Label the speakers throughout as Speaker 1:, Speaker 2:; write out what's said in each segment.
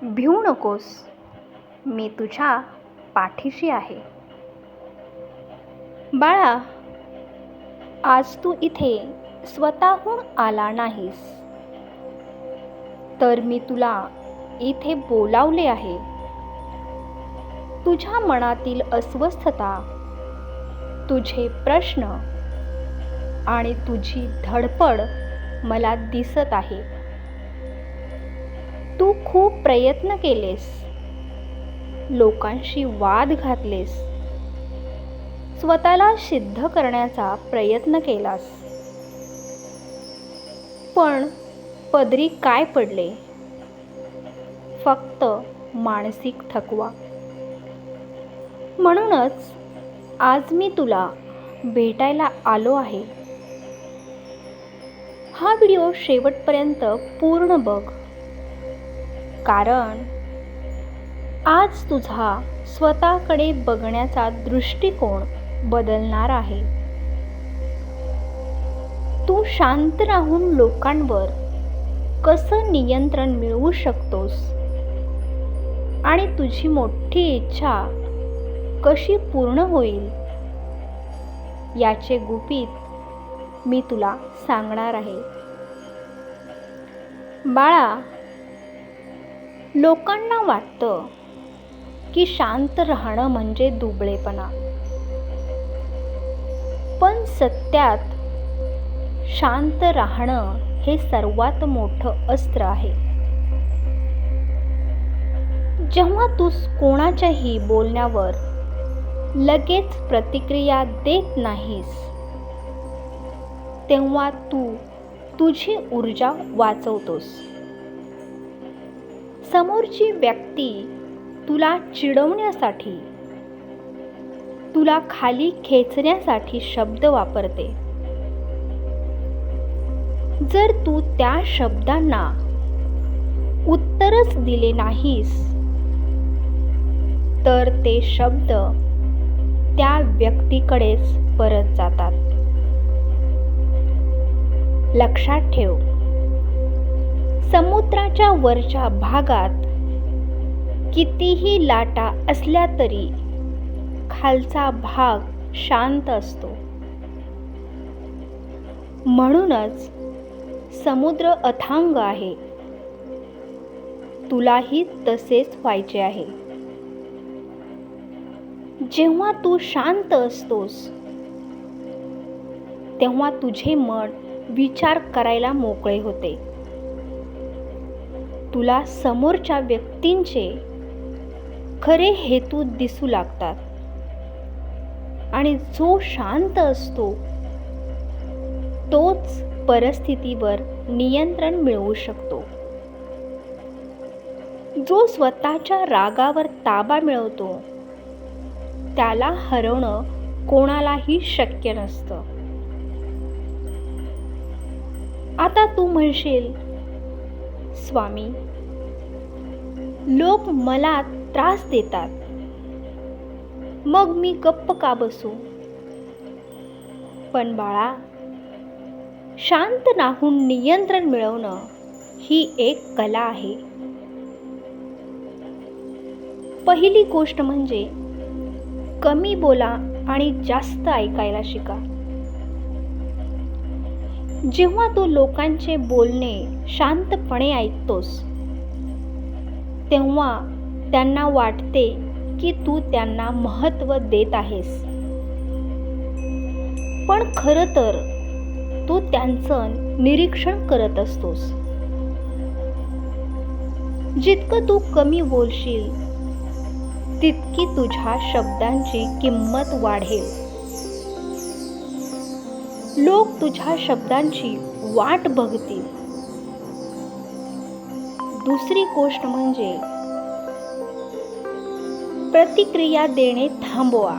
Speaker 1: भिवू नकोस, मी तुझ्या पाठीशी आहे. बाळा, आज तू इथे स्वतःहून आला नाहीस, तर मी तुला इथे बोलावले आहे. तुझ्या मनातील अस्वस्थता, तुझे प्रश्न आणि तुझी धडपड मला दिसत आहे. तू खूप प्रयत्न केलेस, लोकांशी वाद घातलेस, स्वतःला सिद्ध करण्याचा प्रयत्न केलास. पण पदरी काय पडले? फक्त मानसिक थकवा. म्हणूनच आज मी तुला भेटायला आलो आहे. हा व्हिडिओ शेवटपर्यंत पूर्ण बघ, कारण आज तुझा स्वतःकडे बघण्याचा दृष्टिकोन बदलणार आहे. तू शांत राहून लोकांवर कसं नियंत्रण मिळवू शकतोस आणि तुझी मोठी इच्छा कशी पूर्ण होईल याचे गुपित मी तुला सांगणार आहे. बाळा, लोकांना वाटतं की शांत राहणं म्हणजे दुबळेपणा, पण सत्यात शांत राहणं हे सर्वात मोठं अस्त्र आहे. जेव्हा तू कोणाच्याही बोलण्यावर लगेच प्रतिक्रिया देत नाहीस, तेव्हा तू तुझी ऊर्जा वाचवतोस. समोरची व्यक्ती तुला चिडवण्यासाठी, तुला खाली खेचण्यासाठी शब्द वापरते. जर तू त्या शब्दांना उत्तरच दिले नाहीस, तर ते शब्द त्या व्यक्तीकडेच परत जातात. लक्षात ठेव, समुद्राच्या वरच्या भागात कितीही लाटा असल्या तरी खालचा भाग शांत असतो. म्हणूनच समुद्र अथांग आहे. तुलाही तसेच व्हायचे आहे. जेव्हा तू शांत असतोस, तेव्हा तुझे मन विचार करायला मोकळे होते. तुला समोरच्या व्यक्तींचे खरे हेतू दिसू लागतात आणि जो शांत असतो तोच परिस्थितीवर नियंत्रण मिळवू शकतो. जो स्वतःच्या रागावर ताबा मिळवतो त्याला हरवणं कोणालाही शक्य नसतं. आता तू म्हणशील, स्वामी, लोक मला त्रास देतात, मग मी गप्प का बसू? पण बाळा, शांत राहून नियंत्रण मिळवणं ही एक कला आहे. पहिली गोष्ट म्हणजे कमी बोला आणि जास्त ऐकायला शिका. जेव्हा तू लोकांचे बोलणे शांतपणे ऐकतोस, तेव्हा त्यांना वाटते की तू त्यांना महत्त्व देत आहेस, पण खरं तर तू त्यांचं निरीक्षण करत असतोस. जितकं तू कमी बोलशील, तितकी तुझ्या शब्दांची किंमत वाढेल. लोक तुझ्या शब्दांची वाट बघतील. दुसरी गोष्ट म्हणजे प्रतिक्रिया देणे थांबवा.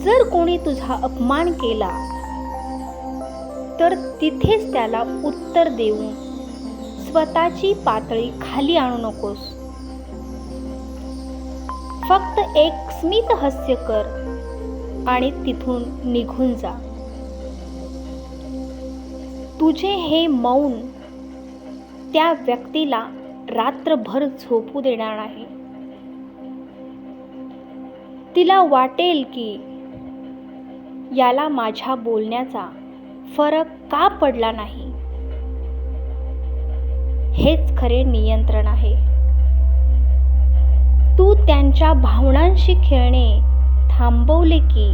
Speaker 1: जर कोणी तुझा अपमान केला, तर तिथेच त्याला उत्तर देऊन स्वतःची पातळी खाली आणू नकोस. फक्त एक स्मित हास्य कर आणि तिथून निघून जा. तुझे हे मौन त्या व्यक्तीला रात्रभर झोपू देणार नाही. तिला वाटेल की याला माझ्या बोलण्याचा फरक का पडला नाही. हेच खरे नियंत्रण आहे. तू त्यांच्या भावनांशी खेळणे थांबवले की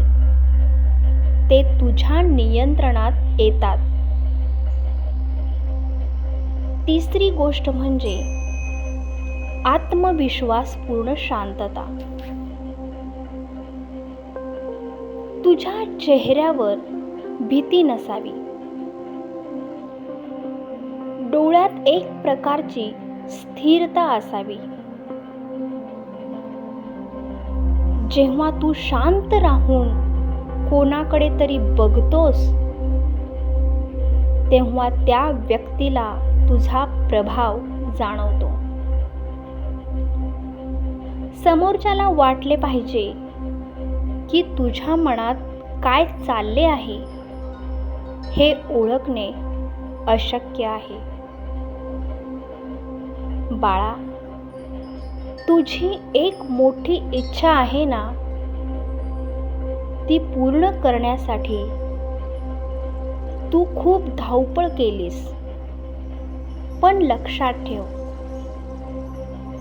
Speaker 1: ते तुझ्या नियंत्रणात येतात. तिसरी गोष्ट म्हणजे आत्मविश्वासपूर्ण शांतता. तुझ्या चेहऱ्यावर भीती नसावी. डोळ्यात एक प्रकारची स्थिरता असावी. जेव्हा तू शांत राहून कोणाकडे तरी बघतोस तेव्हा त्या व्यक्तीला तुझा प्रभाव जाणवतो. समोरच्याला वाटले पाहिजे की तुझ्या मनात काय चालले आहे हे ओळखणे अशक्य आहे. बाळा, तुझी एक मोठी इच्छा आहे ना, ती पूर्ण करण्यासाठी तू खूप धावपळ केलीस. पण लक्षात ठेव,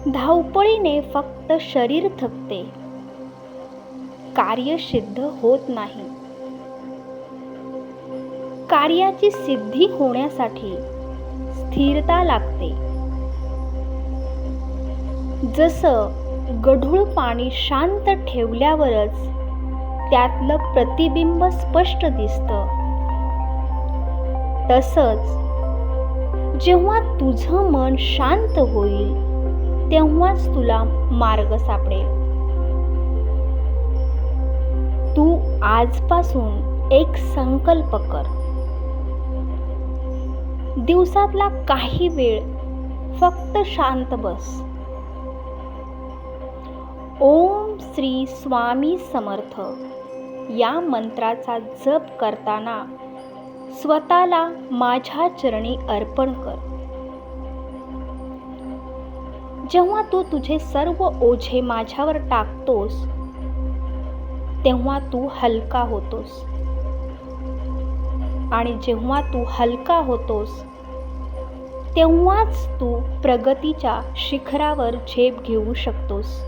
Speaker 1: धावपळीने फक्त शरीर थकते, कार्य सिद्ध होत नाही. कार्याची सिद्धी होण्यासाठी स्थिरता लागते. जसं गढूळ पाणी शांत ठेवल्यावरच त्यातलं प्रतिबिंब स्पष्ट दिसतं, तसंच जेव्हा तुझं मन शांत होईल तेव्हाच तुला मार्ग सापडेल. तू आजपासून एक संकल्प कर. दिवसातला काही वेळ फक्त शांत बस. ओम श्री स्वामी समर्थ या मंत्राचा जप करताना स्वतःला माझ्या चरणी अर्पण कर. जेव्हा तू तुझे सर्व ओझे माझ्यावर टाकतोस तेव्हा तू हलका होतोस, आणि जेव्हा तू हलका होतोस तेव्हाच तू प्रगतीच्या शिखरावर झेप घेऊ शकतोस.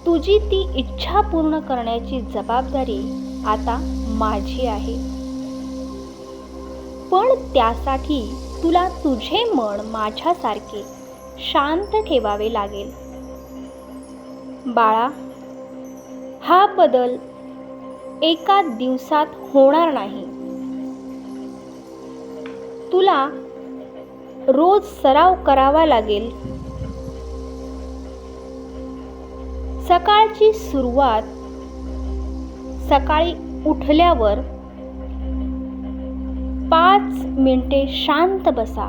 Speaker 1: तुझी ती इच्छा पूर्ण करण्याची जबाबदारी आता माझी आहे. पण त्यासाठी तुला तुझे मन माझ्यासारखे शांत ठेवावे लागेल. बाळा, हा बदल एका दिवसात होणार नाही. तुला रोज सराव करावा लागेल. सकाळची सुरुवात सकाळी उठल्यावर 5 मिनिटे शांत बसा.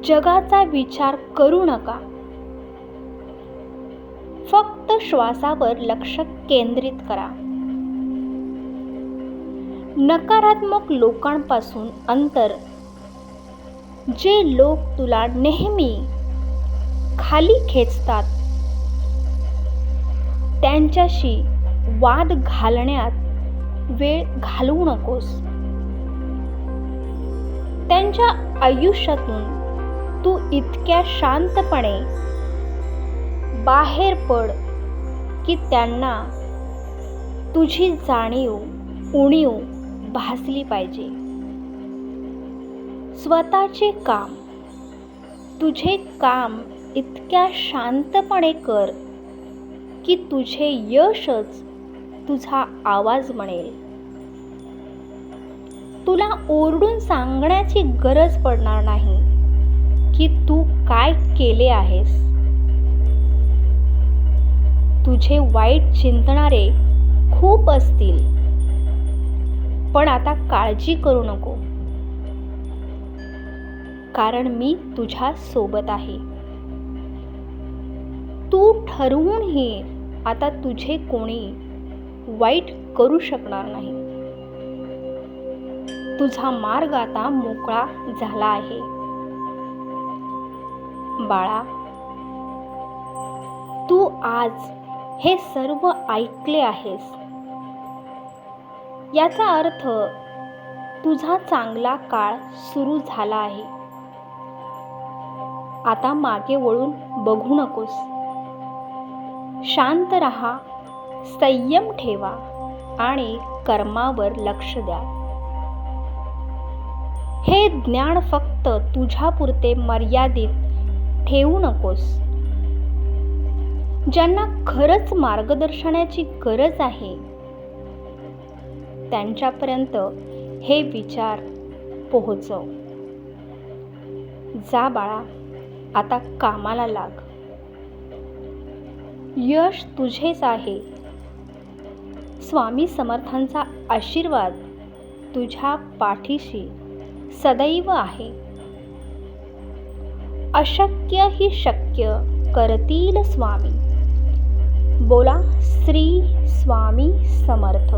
Speaker 1: जगाचा विचार करू नका. फक्त श्वासावर लक्ष केंद्रित करा. नकारात्मक लोकांपासून अंतर. जे लोक तुला नेहमी खाली खेचतात त्यांच्याशी वाद घालण्यात वेळ घालवू नकोस. त्यांच्या आयुष्यातून तू इतक्या शांतपणे बाहेर पड की त्यांना तुझी जाणीव उणीव भासली पाहिजे. स्वतःचे काम, तुझे काम इतक्या शांतपणे कर की तुझे यशच तुझा आवाज म्हणेल. तुला ओरडून सांगण्याची गरज पडणार नाही की तू काय केले आहेस. तुझे वाईट चिंतणारे खूप असतील, पण आता काळजी करू नको, कारण मी तुझ्या सोबत आहे. तू ठरवूनही आता तुझे कोणी वाईट करू शकणार नाही. तुझा मार्ग आता मोकळा झाला आहे. बाळा, तू आज हे सर्व ऐकले आहेस. याचा अर्थ तुझा चांगला काळ सुरू झाला आहे. आता मागे वळून बघू नकोस. शांत रहा, संयम ठेवा आणि कर्मावर लक्ष द्या. हे ज्ञान फक्त तुझ्यापुरते मर्यादित ठेवू नकोस. ज्यांना खरंच मार्गदर्शनाची गरज आहे त्यांच्यापर्यंत हे विचार पोहोचव. जा बाळा, आता कामाला लाग. यश तुझेच आहे. स्वामी समर्थांचा आशीर्वाद तुझ्या पाठीशी सदैव आहे. अशक्य ही शक्य करतील स्वामी. बोला श्री स्वामी समर्थ.